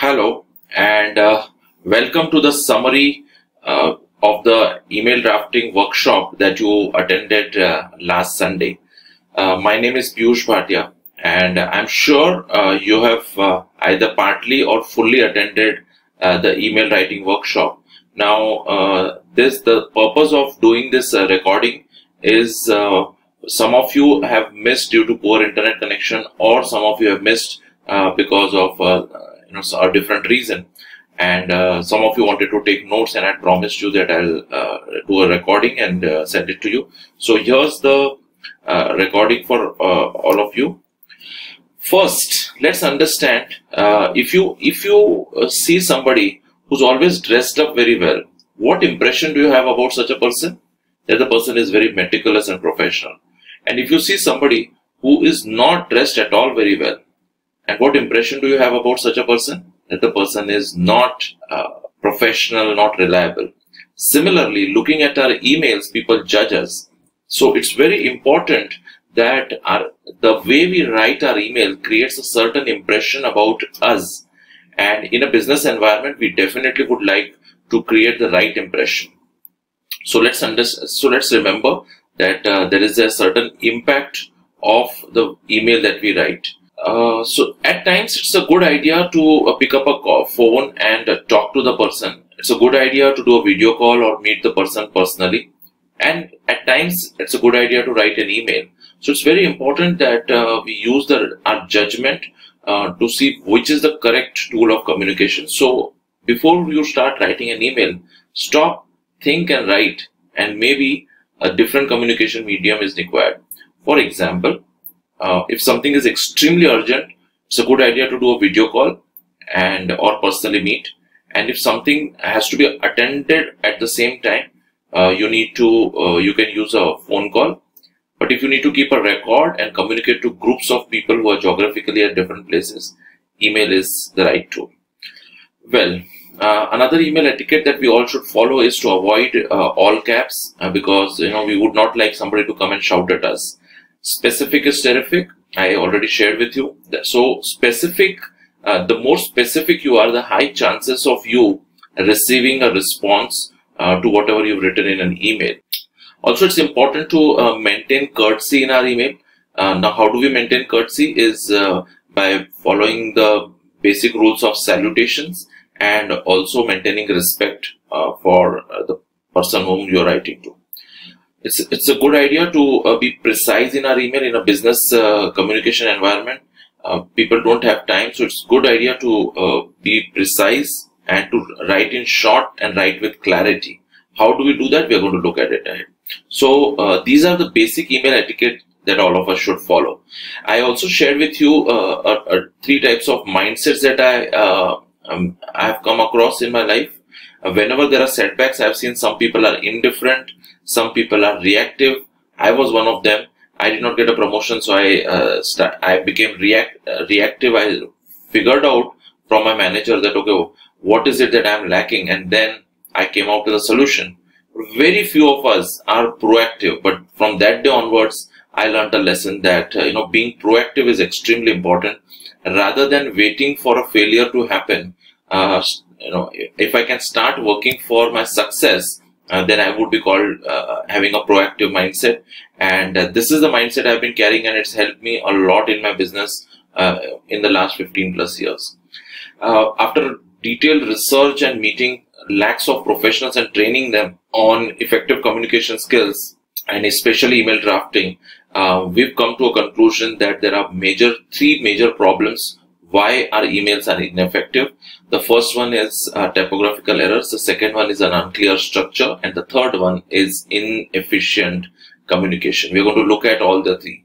Hello and welcome to the summary of the email drafting workshop that you attended last Sunday. My name is Piyush Bhatia, and I'm sure you have either partly or fully attended the email writing workshop. Now, the purpose of doing this recording is some of you have missed due to poor internet connection, or some of you have missed because of a different reason, and some of you wanted to take notes, and I promised you that I'll do a recording and send it to you. So here's the recording for all of you. First, let's understand, if you see somebody who's always dressed up very well, what impression do you have about such a person? That the person is very meticulous and professional. And if you see somebody who is not dressed at all very well, and what impression do you have about such a person? That the person is not professional, not reliable. Similarly, looking at our emails, people judge us. So it's very important that the way we write our email creates a certain impression about us. And in a business environment, we definitely would like to create the right impression. So let's remember that there is a certain impact of the email that we write. So at times it's a good idea to pick up a phone and talk to the person. It's a good idea to do a video call or meet the person personally. And at times it's a good idea to write an email. So it's very important that we use our judgment to see which is the correct tool of communication. So before you start writing an email, stop, think and write, and maybe a different communication medium is required. For example, if something is extremely urgent, it's a good idea to do a video call or personally meet. And if something has to be attended at the same time, you can use a phone call. But if you need to keep a record and communicate to groups of people who are geographically at different places, email is the right tool. Well, another email etiquette that we all should follow is to avoid all caps, because we would not like somebody to come and shout at us. Specific is terrific. I already shared with you. So specific, the more specific you are, the high chances of you receiving a response to whatever you've written in an email. Also, it's important to maintain courtesy in our email. Now, how do we maintain courtesy? Is by following the basic rules of salutations and also maintaining respect for the person whom you're writing to. It's a good idea to be precise in our email. In a business communication environment, people don't have time, so it's a good idea to be precise and to write in short and write with clarity. How do we do that? We are going to look at it ahead. So these are the basic email etiquette that all of us should follow. I also shared with you 3 types of mindsets that I have come across in my life. Whenever there are setbacks, I've seen some people are indifferent, some people are reactive. I was one of them. I did not get a promotion, so I became reactive. I figured out from my manager that, okay, what is it that I'm lacking? And then I came out with a solution. Very few of us are proactive, but from that day onwards, I learned a lesson that, being proactive is extremely important. Rather than waiting for a failure to happen, if I can start working for my success, then I would be called having a proactive mindset. And this is the mindset I've been carrying, and it's helped me a lot in my business in the last 15 plus years. After detailed research and meeting lakhs of professionals and training them on effective communication skills, and especially email drafting, we've come to a conclusion that there are 3 major problems why our emails are ineffective. The first one is typographical errors. The second one is an unclear structure. And the third one is inefficient communication. We're going to look at all the 3.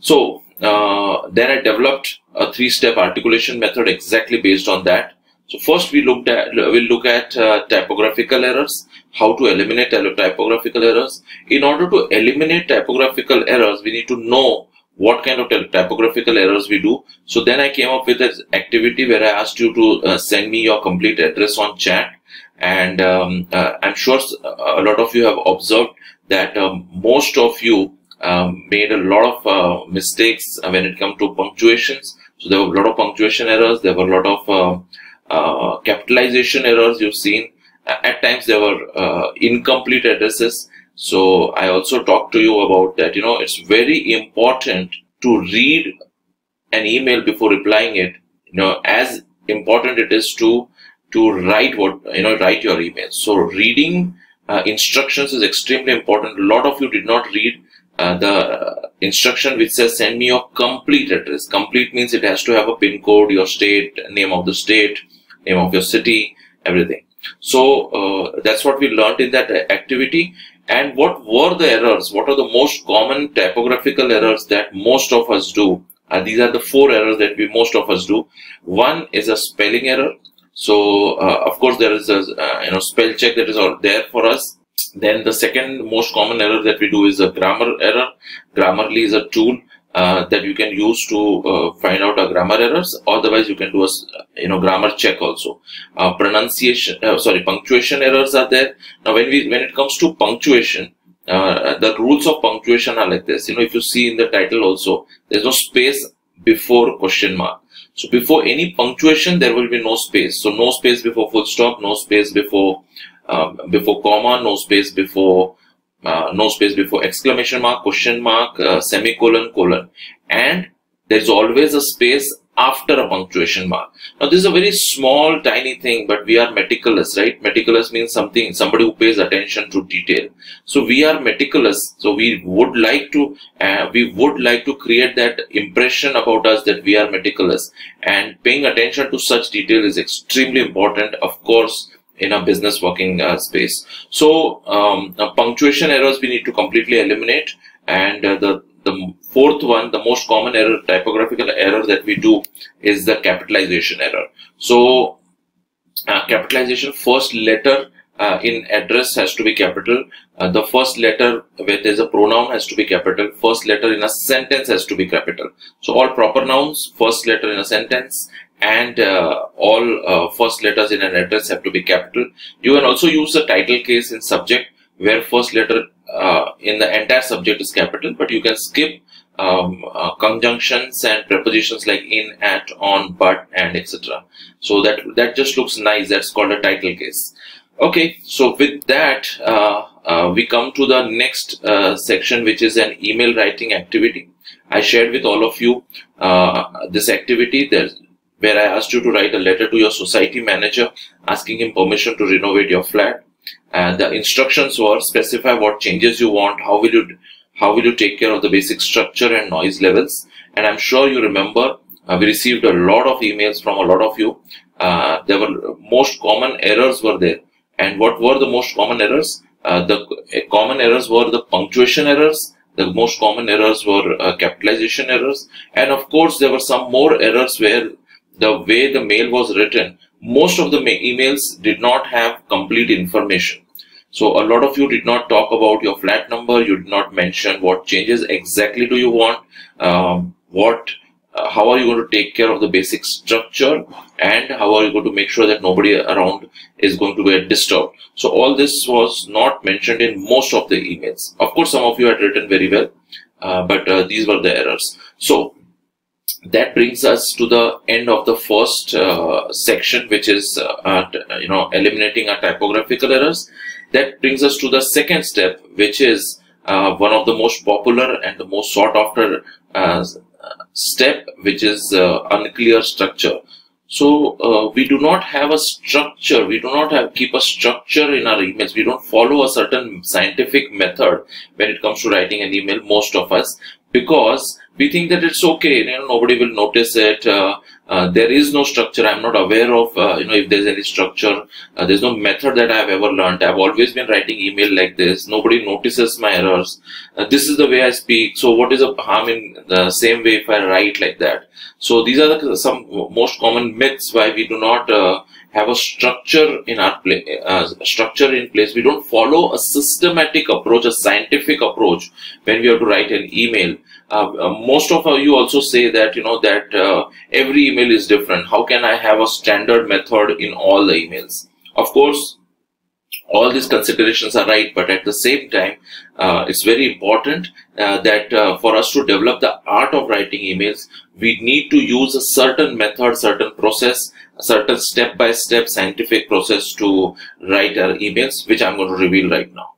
So then I developed a 3-step articulation method exactly based on that. So first we'll look at typographical errors, how to eliminate typographical errors. In order to eliminate typographical errors, we need to know what kind of typographical errors we do. So then I came up with an activity where I asked you to send me your complete address on chat. And I'm sure a lot of you have observed that most of you made a lot of mistakes when it comes to punctuations. So there were a lot of punctuation errors. There were a lot of Capitalization errors you've seen. At times there were incomplete addresses. So I also talked to you about that. It's very important to read an email before replying it. As important it is to write write your email. So reading instructions is extremely important. A lot of you did not read the instruction which says send me your complete address. Complete means it has to have a pin code, your state, name of the state, name of your city, everything. So that's what we learned in that activity. And what were the errors? What are the most common typographical errors that most of us do? These are the 4 errors that most of us do. One is a spelling error. So of course there is a spell check that is all there for us. Then the second most common error that we do is a grammar error. Grammarly is a tool that you can use to find out grammar errors. Otherwise, you can do a grammar check also. Punctuation errors are there. Now, when it comes to punctuation, the rules of punctuation are like this. If you see in the title also, there's no space before question mark. So before any punctuation, there will be no space. So no space before full stop, no space before comma, no space before exclamation mark, question mark, semicolon, colon, and there's always a space after a punctuation mark. Now this is a very small tiny thing, but we are meticulous, right? Meticulous means somebody who pays attention to detail. So we are meticulous. So we would like to create that impression about us that we are meticulous, and paying attention to such detail is extremely important, of course, in a business working space. So punctuation errors we need to completely eliminate. And the fourth one, the most common error, typographical error that we do, is the capitalization error. So capitalization, first letter in address has to be capital. The first letter where there's a pronoun has to be capital. First letter in a sentence has to be capital. So all proper nouns, first letter in a sentence, and all first letters in an address have to be capital. You can also use a title case in subject where first letter in the entire subject is capital, but you can skip conjunctions and prepositions like in, at, on, but, and, etc. So that just looks nice. That's called a title case. Okay, so with that we come to the next section, which is an email writing activity. I shared with all of you this activity where I asked you to write a letter to your society manager asking him permission to renovate your flat. And the instructions were: specify what changes you want, how will you take care of the basic structure and noise levels. And I'm sure you remember we received a lot of emails from a lot of you. There were most common errors were there. And what were the most common errors? The common errors were the punctuation errors. The most common errors were capitalization errors. And of course, there were some more errors where the way the mail was written, most of the emails did not have complete information. So a lot of you did not talk about your flat number. You did not mention what changes exactly do you want, how are you going to take care of the basic structure, and how are you going to make sure that nobody around is going to get disturbed. So all this was not mentioned in most of the emails. Of course, some of you had written very well, but these were the errors. So that brings us to the end of the first section, which is eliminating our typographical errors. That brings us to the second step, which is one of the most popular and the most sought after step, which is unclear structure. So we do not have a structure. We do not keep a structure in our emails. We don't follow a certain scientific method when it comes to writing an email, most of us, because we think that it's okay, nobody will notice it. There is no structure. I'm not aware of, if there's any structure. There's no method that I've ever learned. I've always been writing email like this. Nobody notices my errors. This is the way I speak. So what is the harm in the same way if I write like that? So these are some most common myths why we do not have a structure in our place. We don't follow a systematic approach, a scientific approach when we have to write an email. Most of you also say that every email is different. How can I have a standard method in all the emails? Of course, all these considerations are right, but at the same time, it's very important that for us to develop the art of writing emails, we need to use a certain method, certain process, a certain step-by-step scientific process to write our emails, which I'm going to reveal right now.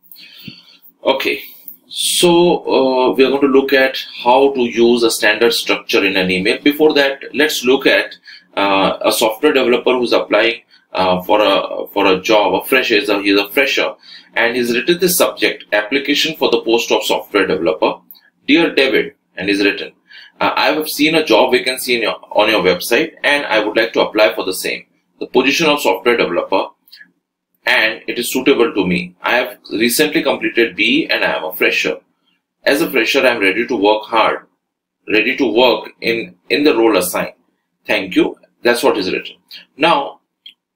Okay, so we are going to look at how to use a standard structure in an email. Before that, let's look at a software developer who's applying for a job. He's a fresher, and he's written this subject: application for the post of software developer. Dear David, and he's written, I have seen a job vacancy on your website, and I would like to apply for the same, the position of software developer, and it is suitable to me. I have recently completed BE and I am a fresher. As a fresher, I am ready to work hard, ready to work in the role assigned. Thank you. That's what is written. Now,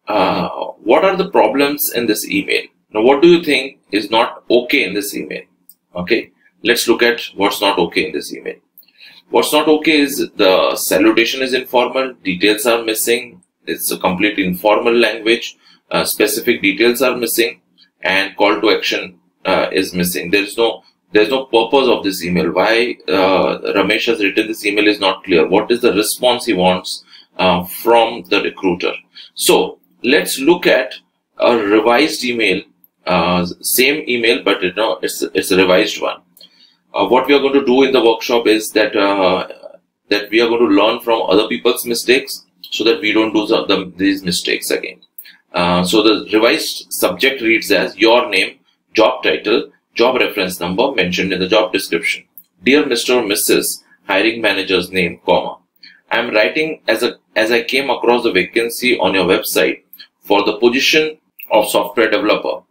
what are the problems in this email? Now, what do you think is not okay in this email? Okay, let's look at what's not okay in this email. What's not okay is the salutation is informal, details are missing, it's a complete informal language, specific details are missing, and call to action is missing. There's no purpose of this email. Why Ramesh has written this email is not clear. What is the response he wants from the recruiter? So let's look at a revised email, same email, but it's a revised one. What we are going to do in the workshop is that that we are going to learn from other people's mistakes so that we don't do these mistakes again. So the revised subject reads as your name, job title, job reference number mentioned in the job description. Dear Mr. or Mrs. hiring manager's name, comma. I am writing as I came across the vacancy on your website for the position of software developer.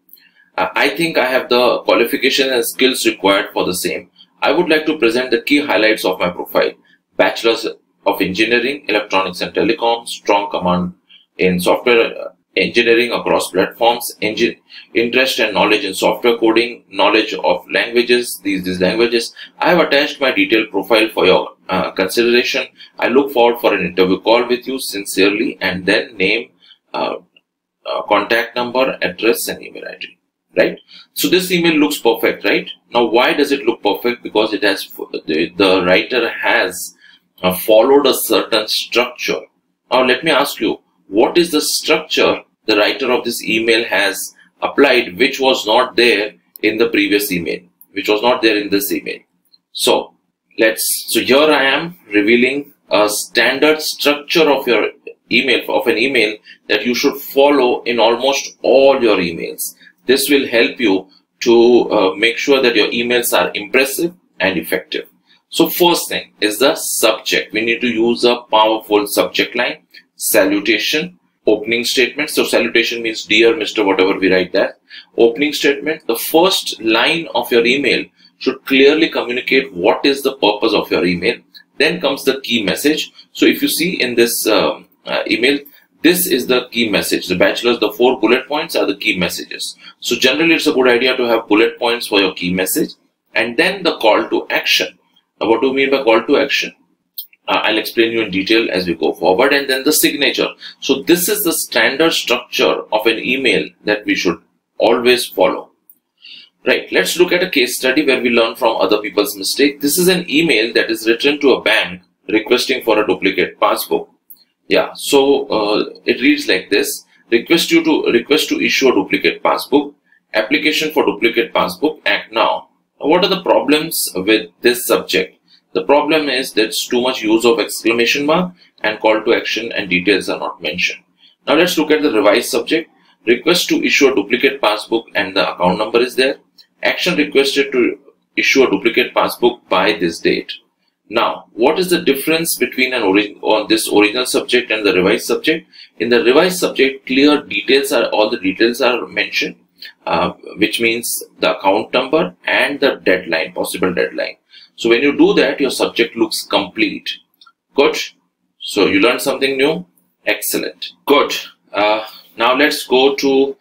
I think I have the qualification and skills required for the same. I would like to present the key highlights of my profile. Bachelor's of Engineering, Electronics and Telecom, strong command in software engineering across platforms, interest and knowledge in software coding, knowledge of languages, these languages. I have attached my detailed profile for your consideration. I look forward for an interview call with you sincerely, and then name, contact number, address and email ID. Right? So this email looks perfect, right? Now, why does it look perfect? Because it has the writer has followed a certain structure. Now, let me ask you, what is the structure the writer of this email has applied, which was not there in the previous email, which was not there in this email? So here I am revealing a standard structure of your email, of an email that you should follow in almost all your emails. This will help you to make sure that your emails are impressive and effective. So first thing is the subject. We need to use a powerful subject line, salutation, opening statement. So salutation means dear Mr. whatever we write there. Opening statement. The first line of your email should clearly communicate what is the purpose of your email. Then comes the key message. So if you see in this email, this is the key message. The bachelor's, the 4 bullet points are the key messages. So generally it's a good idea to have bullet points for your key message, and then the call to action. Now what do you mean by call to action? I'll explain you in detail as we go forward, and then the signature. So this is the standard structure of an email that we should always follow. Right, let's look at a case study where we learn from other people's mistake. This is an email that is written to a bank requesting for a duplicate passbook. Yeah, so it reads like this: request to issue a duplicate passbook, application for duplicate passbook, act now. What are the problems with this subject? The problem is that it's too much use of exclamation mark and call to action, and details are not mentioned. Now let's look at the revised subject. Request to issue a duplicate passbook and the account number is there. Action requested to issue a duplicate passbook by this date. Now, what is the difference between this original subject and the revised subject? In the revised subject, all the details are mentioned, which means the account number and the deadline, possible deadline. So when you do that, your subject looks complete. Good. So you learned something new. Excellent. Good. Now let's go to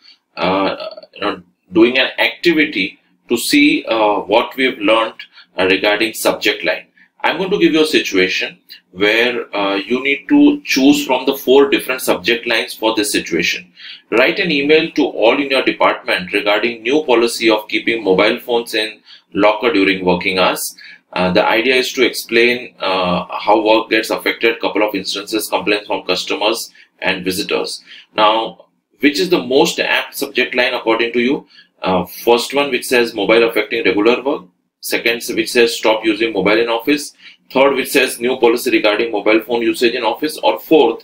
doing an activity to see what we've learned regarding subject line. I'm going to give you a situation where you need to choose from the 4 different subject lines for this situation. Write an email to all in your department regarding new policy of keeping mobile phones in locker during working hours. The idea is to explain how work gets affected, couple of instances, complaints from customers and visitors. Now, which is the most apt subject line according to you? First one, which says mobile affecting regular work. Second, which says stop using mobile in office. Third, which says new policy regarding mobile phone usage in office. Or fourth,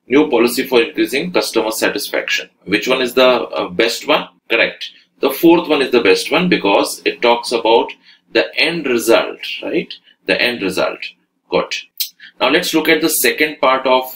new policy for increasing customer satisfaction. Which one is the best one? Correct. The fourth one is the best one because it talks about the end result, right? The end result. Good. Now let's look at the second part of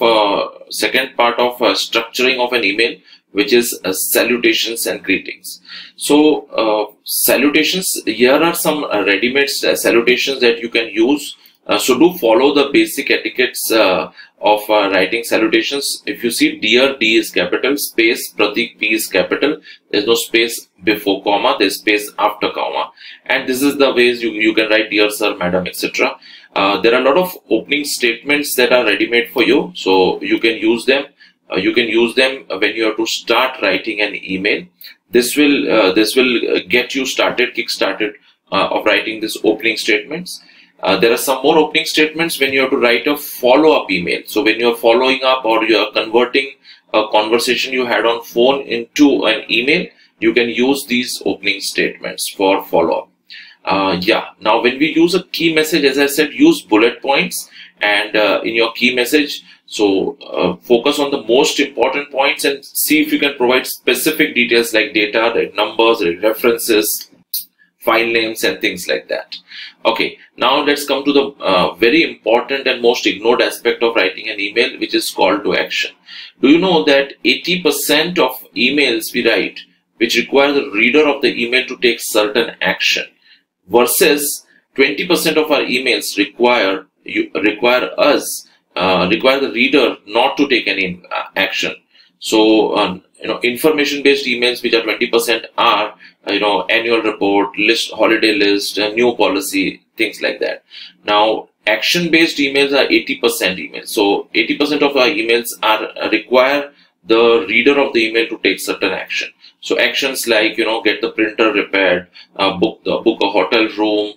structuring of an email, which is salutations and greetings. So salutations, here are some ready-made salutations that you can use. So do follow the basic etiquettes of writing salutations. If you see, dear, D is capital, space, Pratik, P is capital. There's no space before comma, there's space after comma. And this is the ways you can write dear sir, madam, etc. There are a lot of opening statements that are ready-made for you, so you can use them. You can use them when you have to start writing an email. This will get you started, kick-started of writing these opening statements. There are some more opening statements when you have to write a follow-up email. So when you are following up or you are converting a conversation you had on phone into an email, you can use these opening statements for follow-up. Now when we use a key message, as I said, use bullet points, and in your key message, so focus on the most important points and see if you can provide specific details like data, like numbers, like references, file names and things like that. Okay, now let's come to the very important and most ignored aspect of writing an email, which is call to action. Do you know that 80% of emails we write which require the reader of the email to take certain action, versus 20% of our emails require the reader not to take any action. So information based emails, which are 20%, are annual report, list, holiday list, new policy, things like that. Now action based emails are 80% emails. So 80% of our emails require the reader of the email to take certain action. So actions like, get the printer repaired, book a hotel room,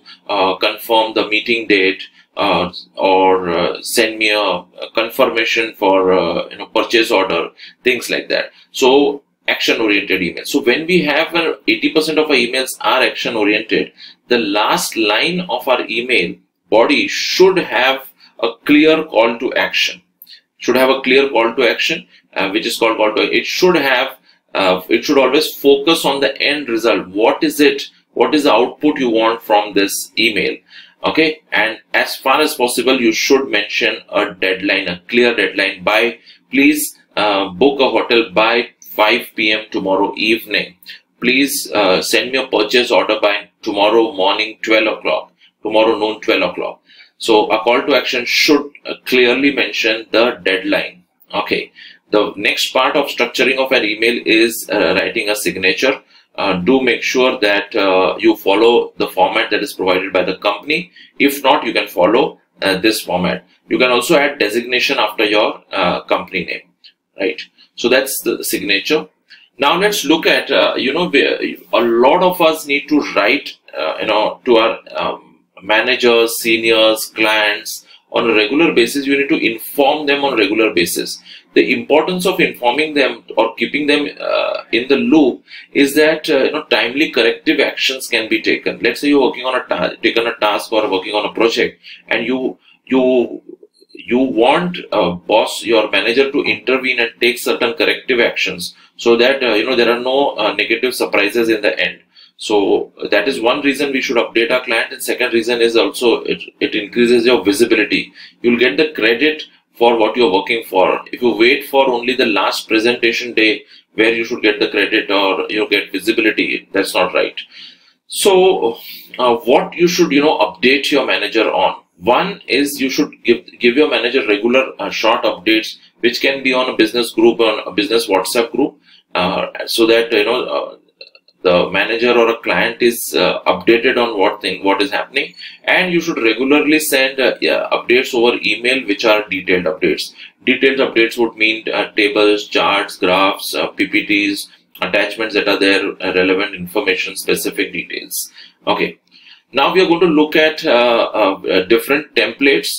confirm the meeting date, or send me a confirmation for purchase order, things like that. So action oriented emails. So when we have 80% of our emails are action oriented, the last line of our email body should have a clear call to action. Should have a clear call to action, which is called call to. It should have. It should always focus on the end result. What is it? What is the output you want from this email? Okay, and as far as possible, you should mention a deadline, a clear deadline. Please book a hotel by 5 p.m. tomorrow evening. Please send me a purchase order by tomorrow morning 12 o'clock. Tomorrow noon 12 o'clock. So a call to action should clearly mention the deadline. Okay. The next part of structuring of an email is writing a signature. Do make sure that you follow the format that is provided by the company. If not, you can follow this format. You can also add designation after your company name, right? So that's the signature. Now let's look at, a lot of us need to write, to our managers, seniors, clients on a regular basis. You need to inform them on a regular basis. The importance of informing them or keeping them in the loop is that timely corrective actions can be taken. Let's say you're working on a task or working on a project, and you want boss, your manager, to intervene and take certain corrective actions so that there are no negative surprises in the end. So that is one reason we should update our client, and second reason is also it increases your visibility. You'll get the credit for what you're working for. If you wait for only the last presentation day where you should get the credit or get visibility, that's not right. So what you should update your manager on. One is you should give your manager regular short updates, which can be on a business group, on a business WhatsApp group, so that the manager or a client is updated on what is happening, and you should regularly send updates over email, which are detailed updates. Detailed updates would mean tables, charts, graphs, PPTs, attachments that are there, relevant information, specific details. Okay. Now we are going to look at different templates.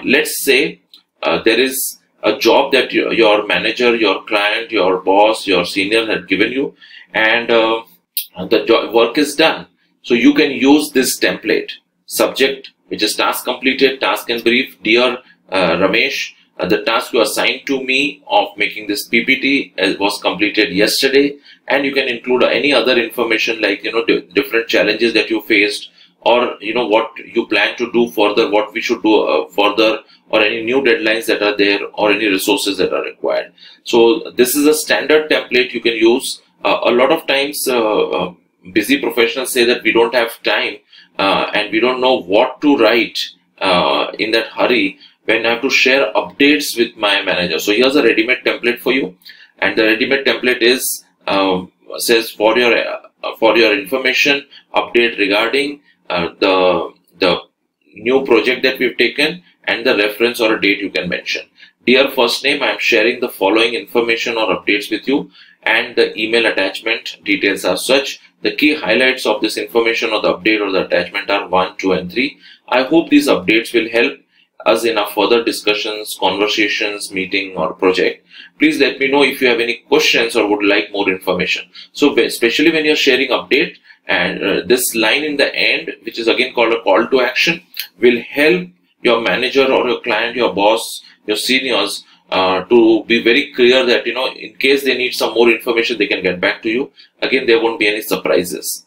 Let's say there is a job that your manager, your client, your boss, your senior had given you, and the work is done. So you can use this template. Subject, which is task completed, task in brief. Dear Ramesh, the task you assigned to me of making this PPT was completed yesterday, and you can include any other information like different challenges that you faced, or what you plan to do further, what we should do further, or any new deadlines that are there, or any resources that are required. So this is a standard template you can use. A lot of times busy professionals say that we don't have time and we don't know what to write in that hurry when I have to share updates with my manager. So here's a ready-made template for you, and the ready-made template is says for your information, update regarding the new project that we've taken, and the reference or a date you can mention. Dear first name, I am sharing the following information or updates with you, and the email attachment details are such. The key highlights of this information or the update or the attachment are 1, 2, and 3. I hope these updates will help us in our further discussions, conversations, meeting, or project. Please let me know if you have any questions or would like more information. So especially when you're sharing update, and this line in the end, which is again called a call to action, will help your manager or your client, your boss, your seniors to be very clear that in case they need some more information, they can get back to you. Again, there won't be any surprises.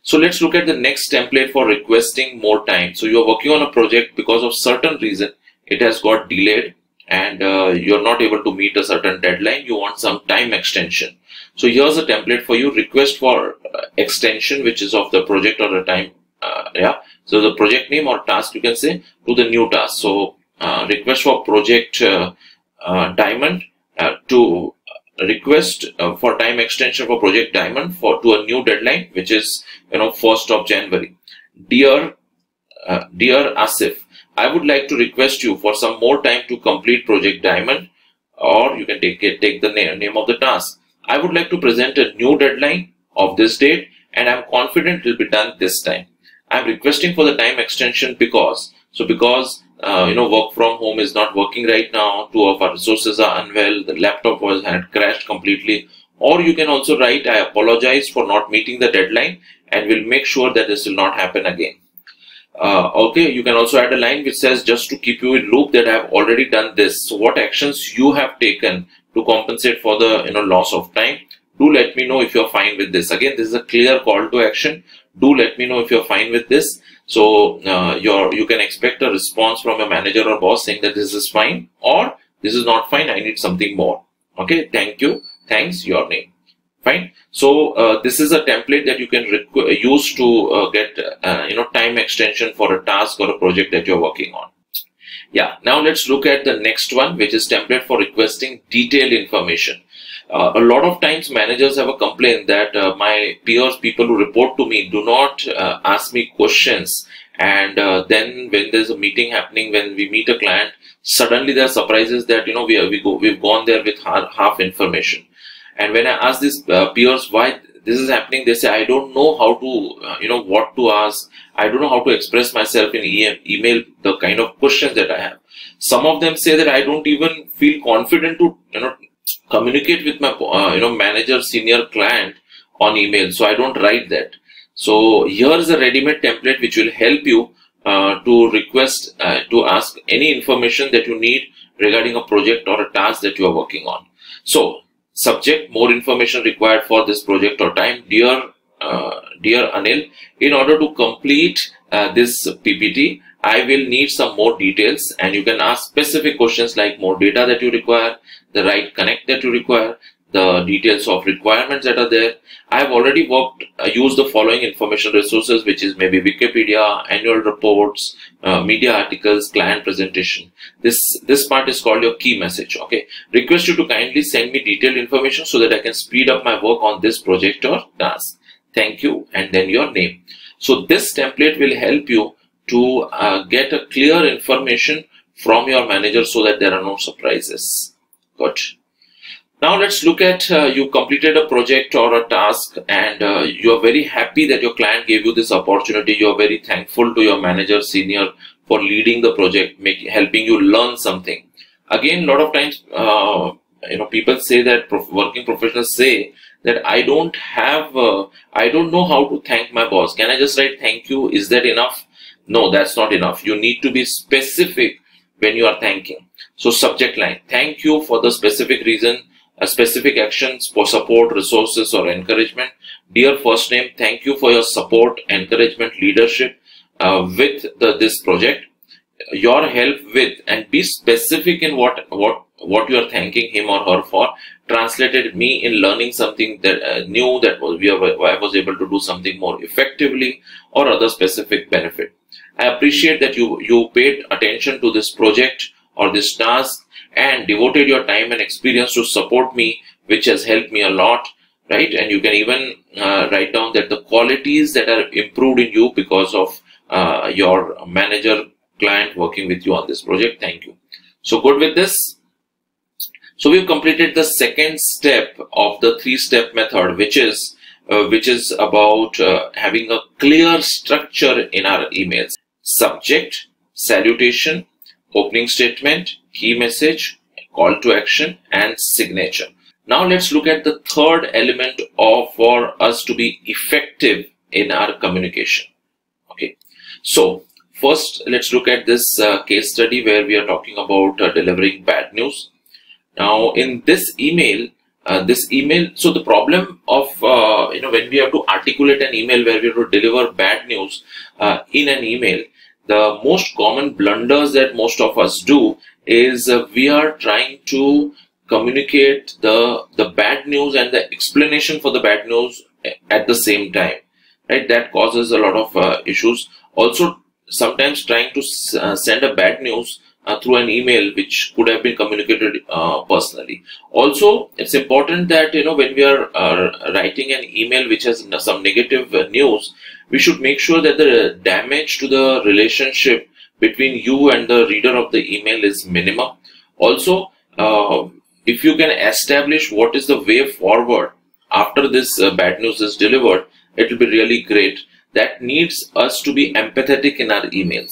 So let's look at the next template for requesting more time. So you're working on a project, because of certain reason it has got delayed, and you're not able to meet a certain deadline. You want some time extension. So here's a template for you. Request for extension, which is of the project or the time. So the project name or task, you can say, to the new task. So request for project Diamond to request for time extension for project Diamond to a new deadline, which is 1st of January. Dear Asif, I would like to request you for some more time to complete project Diamond, or you can take the name of the task. I would like to present a new deadline of this date, and I'm confident it will be done this time. I'm requesting for the time extension because work from home is not working right now. 2 of our resources are unwell. The laptop had crashed completely. Or you can also write, I apologize for not meeting the deadline, and will make sure that this will not happen again. Okay, you can also add a line which says, just to keep you in loop, that I have already done this. So what actions you have taken to compensate for the loss of time? Do let me know if you're fine with this. Again, this is a clear call to action. Do let me know if you're fine with this. So you can expect a response from a manager or boss saying that this is fine, or this is not fine, I need something more. Okay, thank you, thanks, your name. Fine. So this is a template that you can use to get time extension for a task or a project that you're working on. Yeah, now let's look at the next one, which is template for requesting detailed information. A lot of times managers have a complaint that my peers, people who report to me, do not ask me questions, and then when there's a meeting happening, when we meet a client, suddenly there are surprises that we've gone there with half information. And when I ask these peers why this is happening, they say, I don't know how to what to ask. I don't know how to express myself in email, the kind of questions that I have. Some of them say that I don't even feel confident to communicate with my manager, senior, client on email, so I don't write that. So here is a ready-made template which will help you to request to ask any information that you need regarding a project or a task that you are working on. So subject, more information required for this project or time. Dear Anil, in order to complete this PPT, I will need some more details, and you can ask specific questions like more data that you require, the right connect that you require, the details of requirements that are there. I have already used the following information resources, which is maybe Wikipedia, annual reports, media articles, client presentation. This part is called your key message. Okay, request you to kindly send me detailed information so that I can speed up my work on this project or task. thank you, and then your name. So this template will help you to get a clear information from your manager so that there are no surprises. Good. Now let's look at you completed a project or a task, and you are very happy that your client gave you this opportunity. You are very thankful to your manager, senior, for leading the project, helping you learn something. Again, a lot of times, people say that working professionals say that I don't know how to thank my boss. Can I just write thank you? Is that enough? No, that's not enough. You need to be specific when you are thanking. So subject line, thank you for the specific reason, specific actions for support, resources, or encouragement. Dear first name, thank you for your support, encouragement, leadership with this project. Your help with, and be specific in what you are thanking him or her for. Translated me in learning something that new, that I was able to do something more effectively, or other specific benefit. I appreciate that you paid attention to this project or this task and devoted your time and experience to support me, which has helped me a lot, right? And you can even write down that the qualities that are improved in you because of your manager, client working with you on this project. Thank you. So good with this. So we've completed the second step of the 3-step method, which is about having a clear structure in our emails. Subject, salutation, opening statement, key message, call to action, and signature. Now let's look at the third element for us to be effective in our communication. Okay. So first, let's look at this case study where we are talking about delivering bad news. Now, in this email, so the problem of, when we have to articulate an email where we have to deliver bad news in an email, the most common blunders that most of us do is we are trying to communicate the bad news and the explanation for the bad news at the same time, right? That causes a lot of issues. Also, sometimes trying to send a bad news through an email which could have been communicated personally. Also, it's important that when we are writing an email which has some negative news, we should make sure that the damage to the relationship between you and the reader of the email is minimum. Also, if you can establish what is the way forward after this bad news is delivered, it will be really great. That needs us to be empathetic in our emails.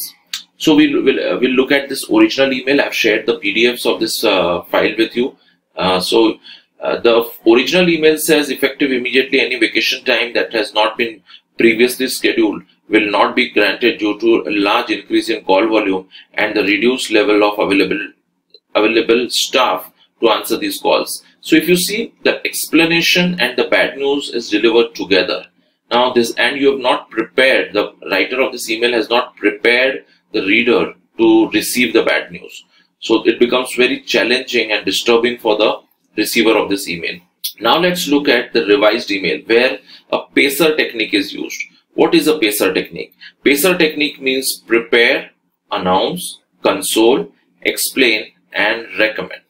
So we'll look at this original email. I've shared the PDFs of this file with you. The original email says, effective immediately, any vacation time that has not been previously scheduled will not be granted due to a large increase in call volume and the reduced level of available staff to answer these calls. So if you see, the explanation and the bad news is delivered together. Now and you have not prepared, the writer of this email has not prepared the reader to receive the bad news. So it becomes very challenging and disturbing for the receiver of this email. Now let's look at the revised email where a PACER technique is used. What is a PACER technique? PACER technique means prepare, announce, console, explain, and recommend.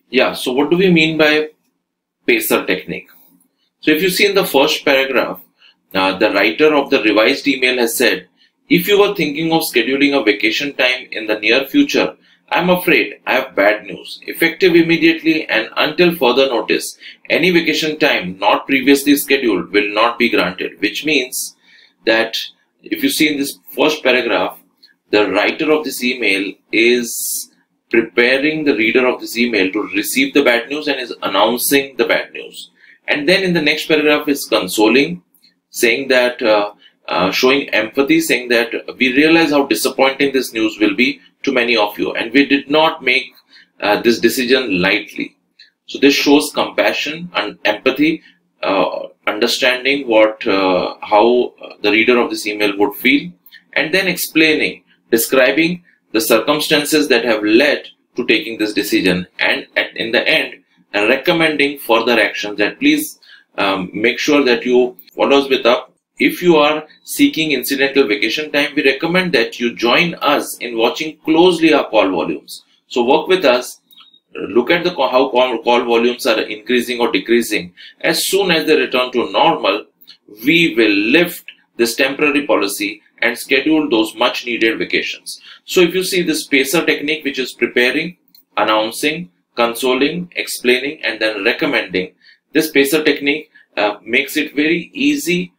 Yeah, so what do we mean by PACER technique? So if you see in the first paragraph, the writer of the revised email has said, if you were thinking of scheduling a vacation time in the near future, I'm afraid I have bad news. Effective immediately and until further notice, any vacation time not previously scheduled will not be granted. Which means that if you see in this first paragraph, the writer of this email is preparing the reader of this email to receive the bad news and is announcing the bad news. And then in the next paragraph is consoling, saying that showing empathy, saying that we realize how disappointing this news will be to many of you and we did not make this decision lightly. So this shows compassion and empathy, understanding how the reader of this email would feel, and then explaining, describing the circumstances that have led to taking this decision, and in the end recommending further actions. That please make sure that you follow us with up. If you are seeking incidental vacation time, we recommend that you join us in watching closely our call volumes. So work with us, look at how call volumes are increasing or decreasing. As soon as they return to normal, we will lift this temporary policy and schedule those much needed vacations. So if you see this PACER technique, which is preparing, announcing, consoling, explaining, and then recommending, this PACER technique makes it very easy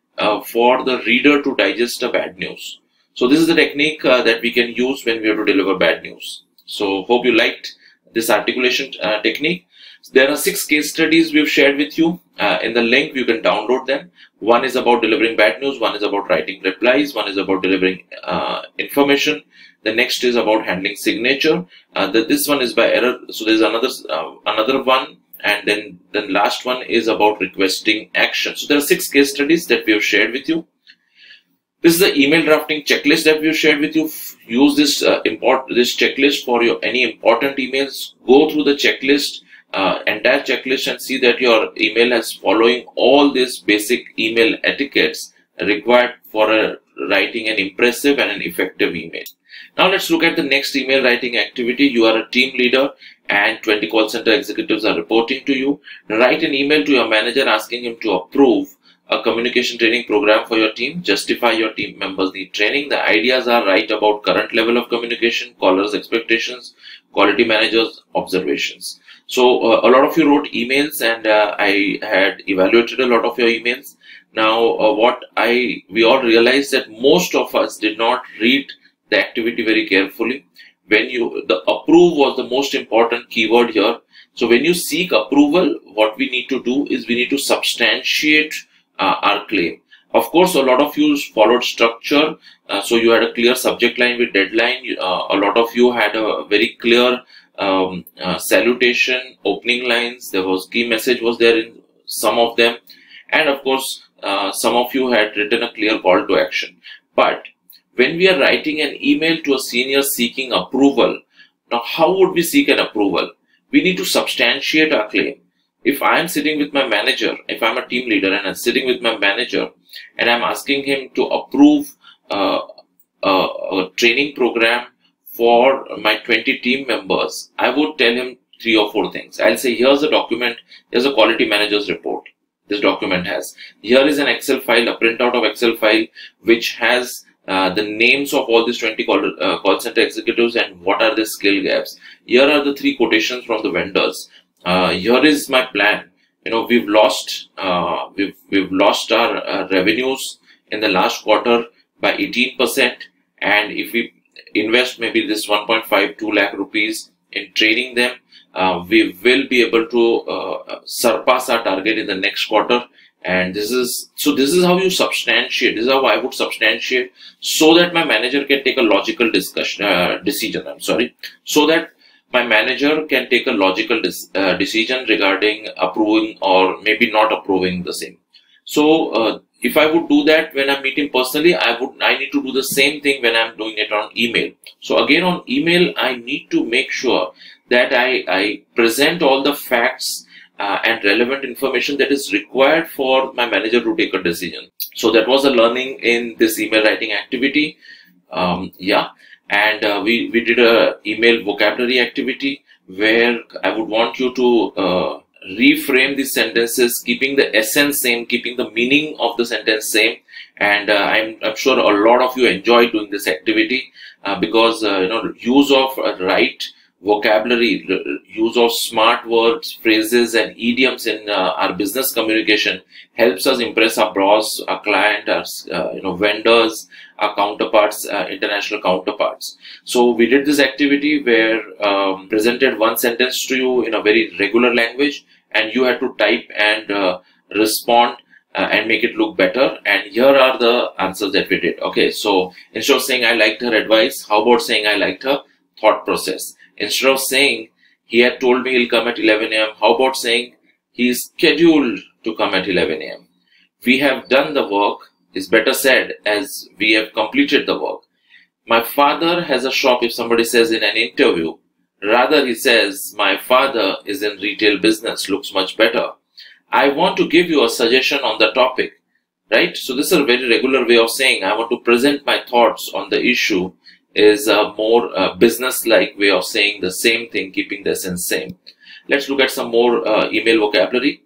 for the reader to digest the bad news. So this is the technique that we can use when we have to deliver bad news. So hope you liked this articulation technique. There are 6 case studies we've shared with you. In the link, you can download them. One is about delivering bad news. One is about writing replies. One is about delivering information. The next is about handling signature. This one is by error. So there's another one. And then the last one is about requesting action. So there are 6 case studies that we have shared with you. This is the email drafting checklist that we have shared with you. Use this this checklist for your any important emails. Go through the checklist, entire checklist, and see that your email is following all these basic email etiquettes required for writing an impressive and an effective email. Now let's look at the next email writing activity. You are a team leader and 20 call center executives are reporting to you. Write an email to your manager asking him to approve a communication training program for your team. Justify your team members need training. The ideas are write about current level of communication, callers' expectations, quality managers' observations. So a lot of you wrote emails, and I had evaluated a lot of your emails. Now we all realized that most of us did not read the activity very carefully. The approve was the most important keyword here. So when you seek approval, what we need to do is we need to substantiate our claim. Of course, a lot of you followed structure. So you had a clear subject line with deadline. A lot of you had a very clear salutation, opening lines. There was key message was there in some of them. And of course, some of you had written a clear call to action. But when we are writing an email to a senior seeking approval, now how would we seek an approval? We need to substantiate our claim. If I am sitting with my manager, if I'm a team leader and I'm sitting with my manager and I'm asking him to approve a training program for my 20 team members, I would tell him 3 or 4 things. I'll say, here's a document, here's a quality manager's report. This document has. Here is an Excel file, a printout of Excel file, which has the names of all these 20 call center executives and what are the skill gaps. Here are the 3 quotations from the vendors. Here is my plan. We've lost our revenues in the last quarter by 18%, and if we invest maybe this 1.52 lakh rupees in training them, we will be able to surpass our target in the next quarter. And this is how you substantiate. This is how I would substantiate, so that my manager can take a logical decision. So that my manager can take a logical decision regarding approving or maybe not approving the same. So if I would do that when I'm meeting personally, I need to do the same thing when I'm doing it on email. So again, on email, I need to make sure that I present all the facts and relevant information that is required for my manager to take a decision. So that was a learning in this email writing activity. And we did a email vocabulary activity where I would want you to reframe these sentences, keeping the essence same, keeping the meaning of the sentence same. And I'm sure a lot of you enjoy doing this activity because use of right vocabulary, use of smart words, phrases, and idioms in our business communication helps us impress our boss, our client, our vendors, our counterparts, international counterparts. So we did this activity where presented one sentence to you in a very regular language, and you had to type and respond and make it look better. And here are the answers that we did. Okay, so instead of saying I liked her advice, how about saying I liked her thought process? Instead of saying he had told me he'll come at 11 a.m., how about saying he's scheduled to come at 11 a.m.? We have done the work is better said as we have completed the work. My father has a shop, if somebody says in an interview. Rather, he says, my father is in retail business, looks much better. I want to give you a suggestion on the topic, right? So this is a very regular way of saying I want to present my thoughts on the issue, is a more business-like way of saying the same thing, keeping the essence same. Let's look at some more email vocabulary.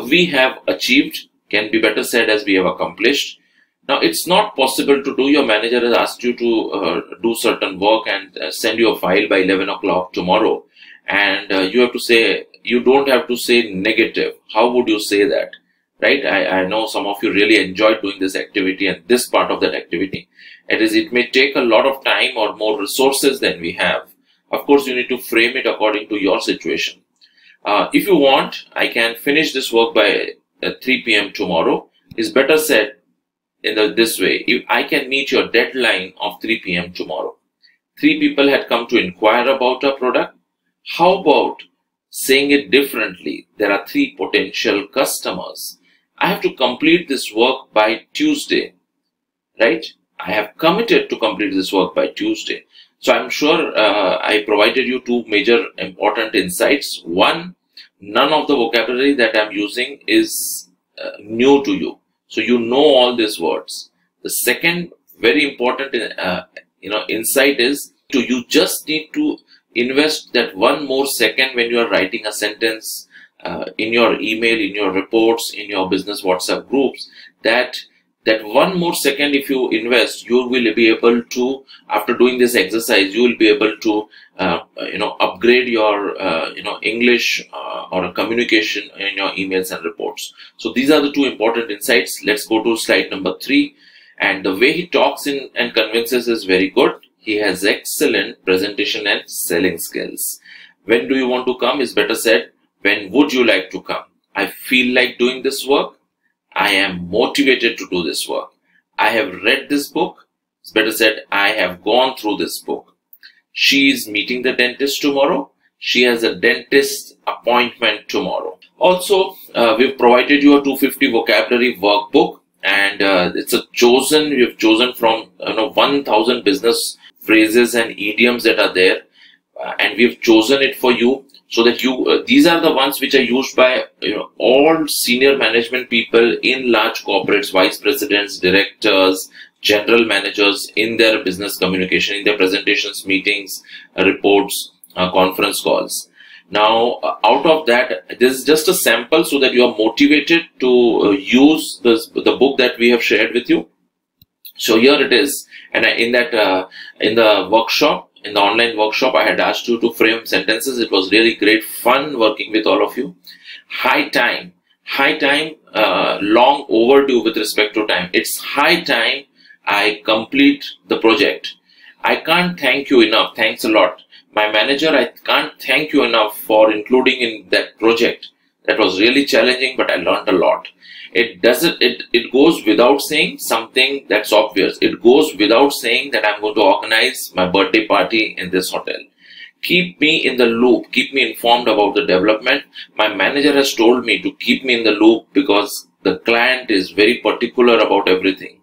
We have achieved, can be better said as we have accomplished. Now, it's not possible to do. Your manager has asked you to do certain work and send you a file by 11 o'clock tomorrow. And you have to say, you don't have to say negative. How would you say that? Right? I know some of you really enjoyed doing this activity and this part of that activity. It may take a lot of time or more resources than we have. Of course, you need to frame it according to your situation. If you want, I can finish this work by 3 p.m. tomorrow. It's better said in this way. If I can meet your deadline of 3 p.m. tomorrow. 3 people had come to inquire about our product. How about saying it differently? There are 3 potential customers. I have to complete this work by Tuesday, right? I have committed to complete this work by Tuesday. So I'm sure I provided you 2 major important insights. One, none of the vocabulary that I'm using is new to you. So you know all these words. The second very important insight is you just need to invest that 1 more second when you are writing a sentence in your email, in your reports, in your business WhatsApp groups. That 1 more second, if you invest, you will be able to, after doing this exercise, you will be able to upgrade your English or communication in your emails and reports. So these are the 2 important insights. Let's go to slide number 3. And the way he talks in and convinces is very good. He has excellent presentation and selling skills. When do you want to come is better said, when would you like to come? I feel like doing this work. I am motivated to do this work. I have read this book. It's better said, I have gone through this book. She is meeting the dentist tomorrow. She has a dentist appointment tomorrow. Also, we've provided you a 250 vocabulary workbook, and we've chosen from 1,000 business phrases and idioms that are there, and we've chosen it for you so that these are the ones which are used by all senior management people in large corporates, vice presidents, directors, general managers, in their business communication, in their presentations, meetings, reports, conference calls. Now, out of that, this is just a sample so that you are motivated to use the book that we have shared with you. So here it is, and in the workshop, in the online workshop, I had asked you to frame sentences. It was really great fun working with all of you. High time, long overdue with respect to time. It's high time I complete the project. I can't thank you enough. Thanks a lot. My manager, I can't thank you enough for including in that project. That was really challenging, but I learned a lot. It goes without saying something that's obvious. It goes without saying that I'm going to organize my birthday party in this hotel. Keep me in the loop. Keep me informed about the development. My manager has told me to keep me in the loop because the client is very particular about everything.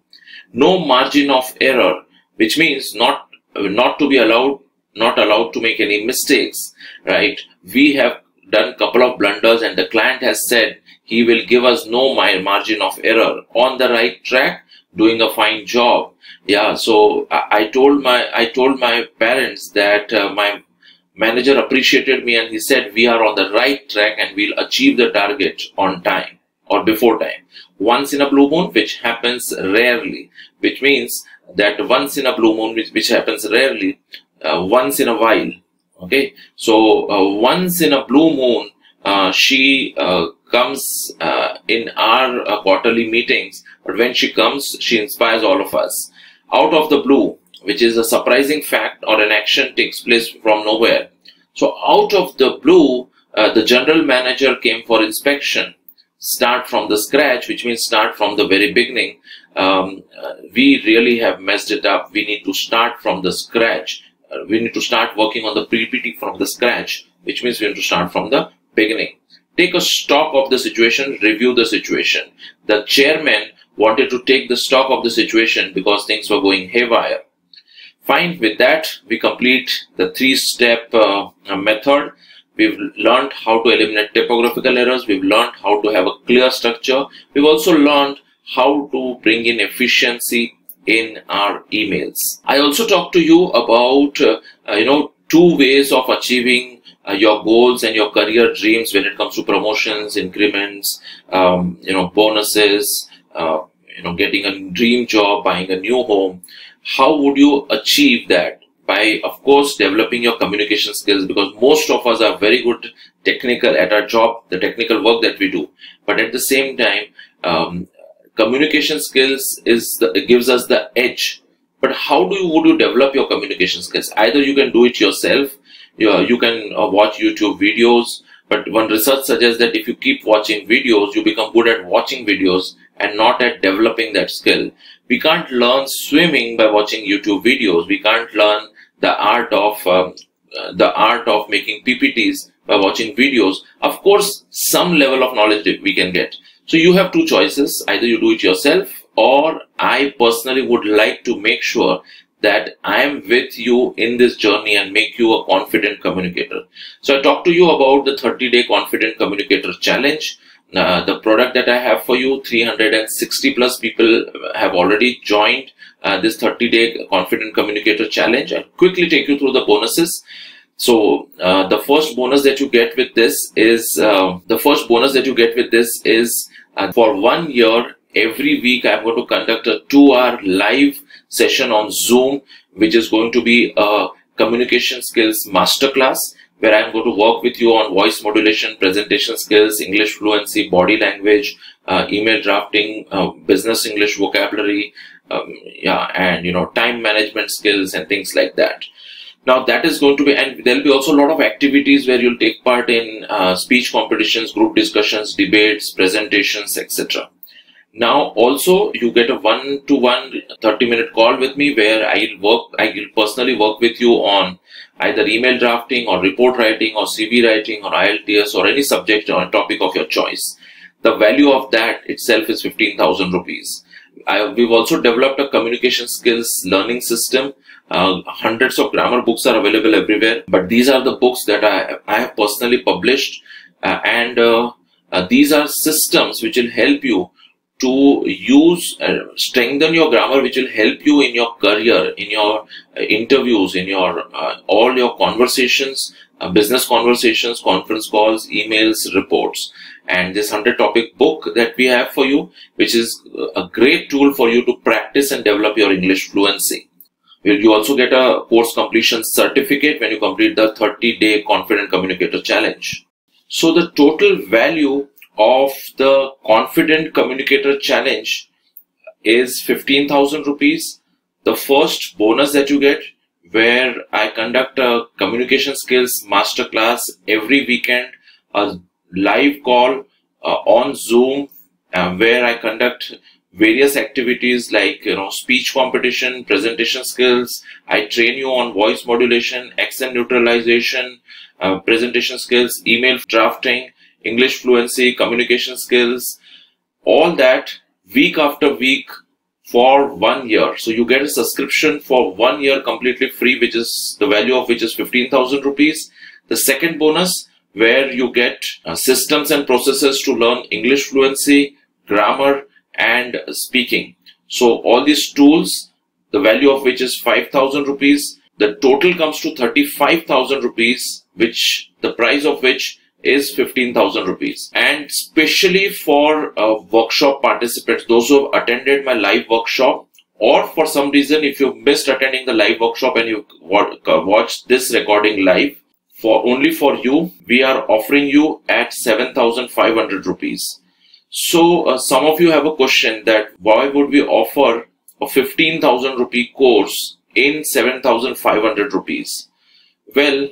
No margin of error, which means not allowed to make any mistakes, right? We have done a couple of blunders and the client has said he will give us no margin of error. On the right track, doing a fine job. Yeah, so I told my parents that my manager appreciated me and he said we are on the right track and we'll achieve the target on time or before time. Once in a blue moon, which happens rarely, which means that once in a blue moon, which happens rarely, once in a while. Okay, so once in a blue moon, she comes in our quarterly meetings, but when she comes, she inspires all of us. Out of the blue, which is a surprising fact or an action takes place from nowhere. So out of the blue, the general manager came for inspection. Start from the scratch, which means start from the very beginning. We really have messed it up. We need to start from the scratch. We need to start working on the PPT from the scratch, which means we need to start from the beginning. Take a stock of the situation, review the situation. The chairman wanted to take the stock of the situation because things were going haywire. Fine, with that, we complete the 3-step method. We've learned how to eliminate typographical errors. We've learned how to have a clear structure. We've also learned how to bring in efficiency in our emails. I also talked to you about 2 ways of achieving your goals and your career dreams when it comes to promotions, increments, bonuses, getting a dream job, buying a new home. How would you achieve that? By, of course, developing your communication skills, because most of us are very good technical at our job, the technical work that we do. But at the same time, communication skills gives us the edge. But how would you develop your communication skills? Either you can do it yourself, you can watch YouTube videos. But one research suggests that if you keep watching videos, you become good at watching videos and not at developing that skill. We can't learn swimming by watching YouTube videos. We can't learn the art of making PPTs by watching videos. Of course, some level of knowledge we can get. So you have two choices. Either you do it yourself, or I personally would like to make sure that I am with you in this journey and make you a confident communicator. So I talked to you about the 30-day Confident Communicator Challenge. The product that I have for you, 360 plus people have already joined this 30-day Confident Communicator Challenge. I'll quickly take you through the bonuses. So the first bonus that you get with this is for 1 year, every week I'm going to conduct a 2-hour live session on Zoom, which is going to be a communication skills masterclass, where I'm going to work with you on voice modulation, presentation skills, English fluency, body language, email drafting, business English vocabulary, and time management skills and things like that. Now that is going to be, and there'll be also a lot of activities where you'll take part in speech competitions, group discussions, debates, presentations, etc. Now also you get a 1-to-1 30-minute call with me, where I will personally work with you on either email drafting or report writing or CV writing or IELTS or any subject or topic of your choice. The value of that itself is 15,000 rupees. We've also developed a communication skills learning system. Hundreds of grammar books are available everywhere, but these are the books that I have personally published, and these are systems which will help you to strengthen your grammar, which will help you in your career, in your interviews, in your all your conversations, business conversations, conference calls, emails, reports. And this 100-topic book that we have for you, which is a great tool for you to practice and develop your English fluency. You also get a course completion certificate when you complete the 30-day Confident Communicator Challenge. So the total value of the Confident Communicator Challenge is 15,000 rupees. The first bonus that you get, where I conduct a communication skills masterclass every weekend, a live call on Zoom, where I conduct various activities like speech competition, presentation skills. I train you on voice modulation, accent neutralization, presentation skills, email drafting, English fluency, communication skills, all that week after week for 1 year. So you get a subscription for 1 year completely free, which is the value of which is 15,000 rupees. The second bonus, where you get systems and processes to learn English fluency, grammar, and speaking. So all these tools, the value of which is 5,000 rupees. The total comes to 35,000 rupees, which the price of which is 15,000 rupees. And especially for workshop participants, those who have attended my live workshop, or for some reason if you missed attending the live workshop and you watched this recording live, only for you, we are offering you at 7,500 rupees. So some of you have a question that why would we offer a 15,000 rupee course in 7,500 rupees? Well,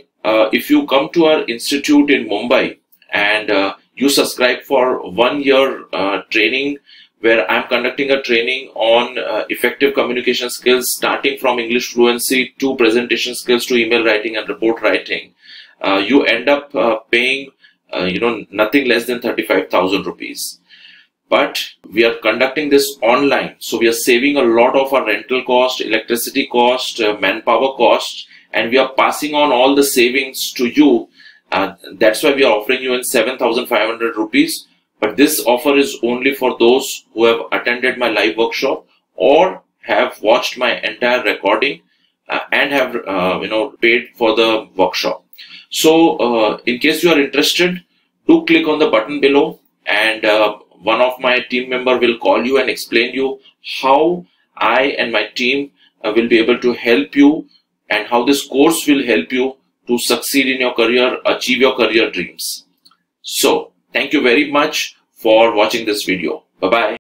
if you come to our institute in Mumbai and you subscribe for 1 year training, where I'm conducting a training on effective communication skills, starting from English fluency to presentation skills to email writing and report writing, you end up paying nothing less than 35,000 rupees. But we are conducting this online, so we are saving a lot of our rental cost, electricity cost, manpower cost, and we are passing on all the savings to you. That's why we are offering you in 7,500 rupees. But this offer is only for those who have attended my live workshop or have watched my entire recording and have paid for the workshop. So in case you are interested, do click on the button below, and one of my team member will call you and explain you how I and my team will be able to help you, and how this course will help you to succeed in your career, achieve your career dreams. So thank you very much for watching this video. Bye bye.